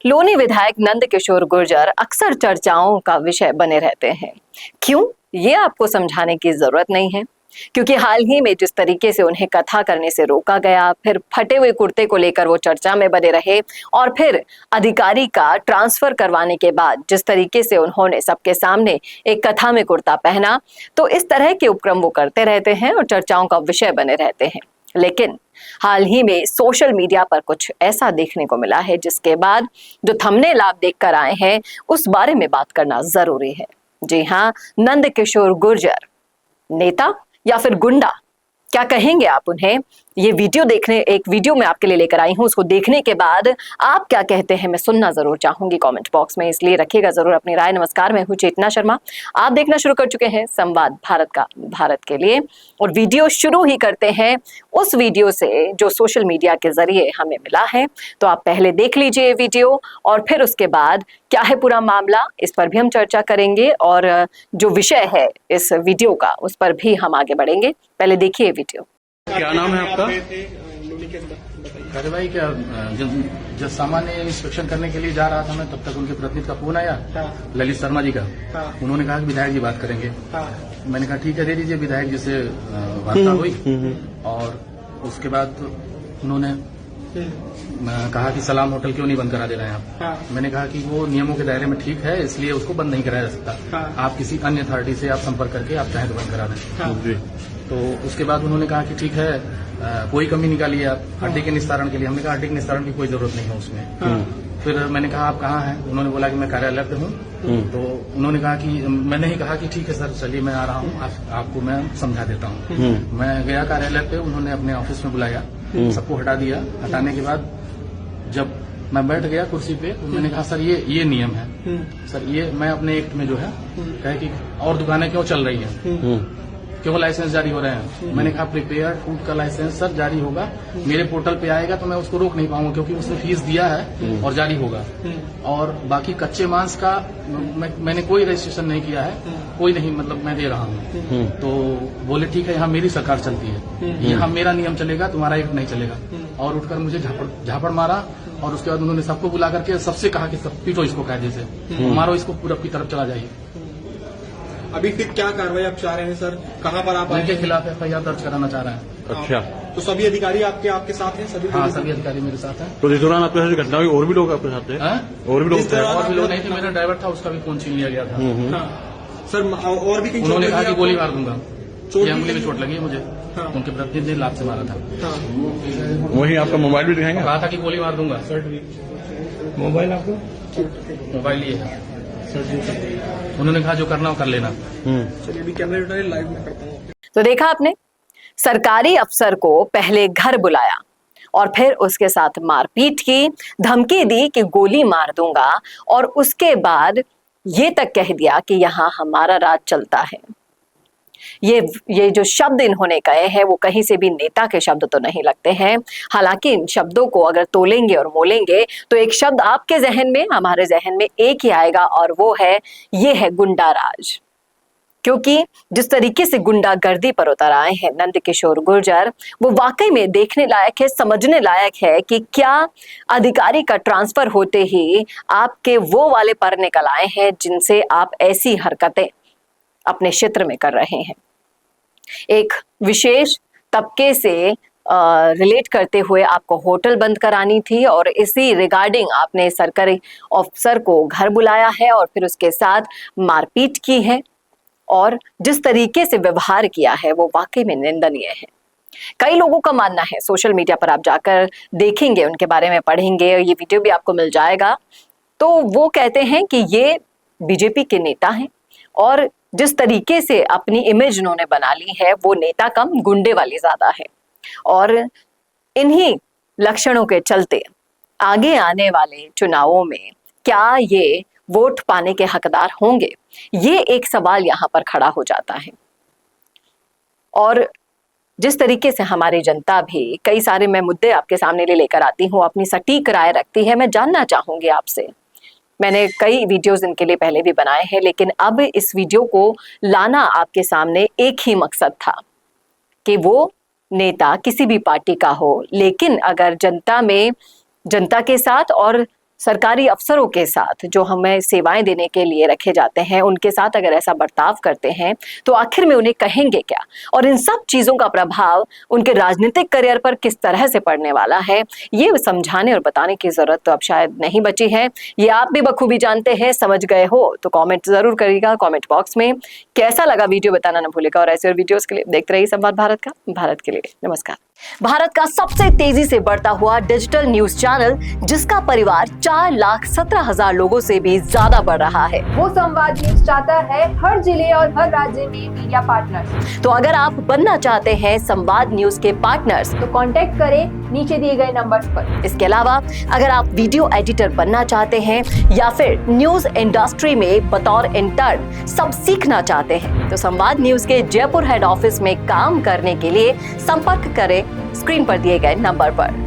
लोनी विधायक नंदकिशोर गुर्जर अक्सर चर्चाओं का विषय बने रहते हैं। क्यों, ये आपको समझाने की जरूरत नहीं है, क्योंकि हाल ही में जिस तरीके से उन्हें कथा करने से रोका गया, फिर फटे हुए कुर्ते को लेकर वो चर्चा में बने रहे और फिर अधिकारी का ट्रांसफर करवाने के बाद जिस तरीके से उन्होंने सबके सामने एक कथा में कुर्ता पहना, तो इस तरह के उपक्रम वो करते रहते हैं और चर्चाओं का विषय बने रहते हैं। लेकिन हाल ही में सोशल मीडिया पर कुछ ऐसा देखने को मिला है जिसके बाद जो थंबनेल आप देखकर आए हैं उस बारे में बात करना जरूरी है। जी हाँ, नंदकिशोर गुर्जर नेता या फिर गुंडा, क्या कहेंगे आप उन्हें? ये वीडियो देखने, एक वीडियो मैं आपके लिए लेकर आई हूं, उसको देखने के बाद आप क्या कहते हैं मैं सुनना जरूर चाहूंगी कमेंट बॉक्स में, इसलिए रखिएगा जरूर अपनी राय। नमस्कार, मैं हूं चेतना शर्मा, आप देखना शुरू कर चुके हैं संवाद भारत का, भारत के लिए। और वीडियो शुरू ही करते हैं उस वीडियो से जो सोशल मीडिया के जरिए हमें मिला है। तो आप पहले देख लीजिए वीडियो और फिर उसके बाद क्या है पूरा मामला, इस पर भी हम चर्चा करेंगे और जो विषय है इस वीडियो का उस पर भी हम आगे बढ़ेंगे। पहले देखिए वीडियो। क्या नाम है आपका? कार्रवाई क्या, जब सामान्य इंस्पेक्शन करने के लिए जा रहा था मैं, तब तक उनके प्रतिनिधि का फोन आया, ललित शर्मा जी का। उन्होंने कहा कि विधायक जी बात करेंगे। मैंने कहा ठीक है, दे दीजिए। विधायक जी से वार्ता हुई और उसके बाद उन्होंने कहा कि सलाम होटल क्यों नहीं बंद करा दे रहे हैं आप। मैंने कहा कि वो नियमों के दायरे में ठीक है, इसलिए उसको बंद नहीं कराया जा सकता। आप किसी अन्य अथॉरिटी से आप संपर्क करके आप चाहें तो बंद करा दें। तो उसके बाद उन्होंने कहा कि ठीक है, कोई कमी निकालिए आप हड्डी के निस्तारण के लिए। हमने कहा हड्डी के निस्तारण की कोई जरूरत नहीं है उसमें। फिर मैंने कहा आप कहाँ हैं? उन्होंने बोला कि मैं कार्यालय पे हूँ। तो उन्होंने कहा कि मैंने ही कहा कि ठीक है सर, चलिए मैं आ रहा हूँ, आपको मैं समझा देता हूँ। मैं गया कार्यालय पे, उन्होंने अपने ऑफिस में बुलाया, सबको हटा दिया। हटाने के बाद जब मैं बैठ गया कुर्सी पे, तो मैंने कहा सर ये नियम है सर, ये मैं अपने एक्ट में जो है कहे कि और दुकानें क्यों चल रही हैं, क्यों लाइसेंस जारी हो रहे हैं। मैंने कहा प्रिपेयर्ड फूड का लाइसेंस सर जारी होगा, मेरे पोर्टल पे आएगा तो मैं उसको रोक नहीं पाऊंगा क्योंकि उसने फीस दिया है और जारी होगा। और बाकी कच्चे मांस का मैंने कोई रजिस्ट्रेशन नहीं किया है, कोई नहीं, मतलब मैं दे रहा हूँ। तो बोले ठीक है, यहाँ मेरी सरकार चलती है, यहाँ मेरा नियम चलेगा, तुम्हारा एक नहीं चलेगा। और उठकर मुझे झापड़ मारा और उसके बाद उन्होंने सबको बुला करके सबसे कहा कि सब पीटो इसको कायदे से, मारो इसको, पूरब की तरफ चला जाइए। अभी फिर क्या कार्रवाई आप चाह रहे हैं सर? कहाँ पर आप उनके खिलाफ FIR दर्ज कराना चाह रहे हैं। अच्छा, तो सभी अधिकारी आपके साथ हैं? सभी? हाँ, सभी अधिकारी मेरे साथ हैं। तो इस दौरान आपके साथ घटना हुई, और भी लोग आपके साथ थे? और भी लोग नहीं थे, मेरा ड्राइवर था, उसका भी फोन छीन लिया गया था। सर और भी उन्होंने कहा कि गोली मार दूंगा, अंगुली में चोट लगी है मुझे, उनके प्रतिनिधि ने लात से मारा था। वही आपका मोबाइल भी दिखाएंगे? कहा था कि गोली मार दूंगा। मोबाइल आपको? मोबाइल ये है। उन्होंने कहा जो करना हो कर लेना। चलिए अभी कैमरा लाइव में करता हूँ। तो देखा आपने, सरकारी अफसर को पहले घर बुलाया और फिर उसके साथ मारपीट की, धमकी दी कि गोली मार दूंगा, और उसके बाद ये तक कह दिया कि यहाँ हमारा राज चलता है। ये जो शब्द इन्होंने कहे हैं वो कहीं से भी नेता के शब्द तो नहीं लगते हैं। हालांकि इन शब्दों को अगर तोलेंगे और मोलेंगे तो एक शब्द आपके जहन में, हमारे जहन में एक ही आएगा, और वो है, ये है गुंडा राज। क्योंकि जिस तरीके से गुंडागर्दी पर उतर आए हैं नंदकिशोर गुर्जर, वो वाकई में देखने लायक है, समझने लायक है कि क्या अधिकारी का ट्रांसफर होते ही आपके वो वाले पर निकल आए हैं जिनसे आप ऐसी हरकतें अपने क्षेत्र में कर रहे हैं। एक विशेष तबके से रिलेट करते हुए आपको होटल बंद करानी थी और इसी रिगार्डिंग आपने सरकारी अफसर को घर बुलाया है और फिर उसके साथ मारपीट की है, और जिस तरीके से व्यवहार किया है वो वाकई में निंदनीय है। कई लोगों का मानना है, सोशल मीडिया पर आप जाकर देखेंगे, उनके बारे में पढ़ेंगे, ये वीडियो भी आपको मिल जाएगा, तो वो कहते हैं कि ये बीजेपी के नेता हैं और जिस तरीके से अपनी इमेज उन्होंने बना ली है वो नेता कम गुंडे वाली ज्यादा है। और इन्हीं लक्षणों के चलते आगे आने वाले चुनावों में क्या ये वोट पाने के हकदार होंगे, ये एक सवाल यहाँ पर खड़ा हो जाता है। और जिस तरीके से हमारी जनता भी कई सारे मैं मुद्दे आपके सामने लेकर आती हूँ, अपनी सटीक राय रखती है, मैं जानना चाहूंगी आपसे। मैंने कई वीडियोस इनके लिए पहले भी बनाए हैं, लेकिन अब इस वीडियो को लाना आपके सामने एक ही मकसद था कि वो नेता किसी भी पार्टी का हो, लेकिन अगर जनता में, जनता के साथ और सरकारी अफसरों के साथ जो हमें सेवाएं देने के लिए रखे जाते हैं, उनके साथ अगर ऐसा बर्ताव करते हैं तो आखिर में उन्हें कहेंगे क्या, और इन सब चीजों का प्रभाव उनके राजनीतिक करियर पर किस तरह से पड़ने वाला है, ये समझाने और बताने की जरूरत तो अब शायद नहीं बची है। ये आप भी बखूबी जानते हैं, समझ गए हो तो कमेंट जरूर करिएगा कमेंट बॉक्स में। कैसा लगा वीडियो बताना न भूलिएगा, और ऐसे और वीडियोस के लिए देखते रहिए संवाद भारत का। भारत के लिए नमस्कार। भारत का सबसे तेजी से बढ़ता हुआ डिजिटल न्यूज चैनल, जिसका परिवार 4,17,000 लोगों से भी ज्यादा बढ़ रहा है, वो संवाद न्यूज चाहता है हर जिले और हर राज्य में मीडिया पार्टनर्स। तो अगर आप बनना चाहते हैं संवाद न्यूज के पार्टनर्स तो कांटेक्ट करें नीचे दिए गए नंबर्स पर। इसके अलावा अगर आप वीडियो एडिटर बनना चाहते हैं या फिर न्यूज इंडस्ट्री में बतौर इंटर्न सब सीखना चाहते हैं तो संवाद न्यूज के जयपुर हेड ऑफिस में काम करने के लिए संपर्क करें स्क्रीन पर दिए गए नंबर पर।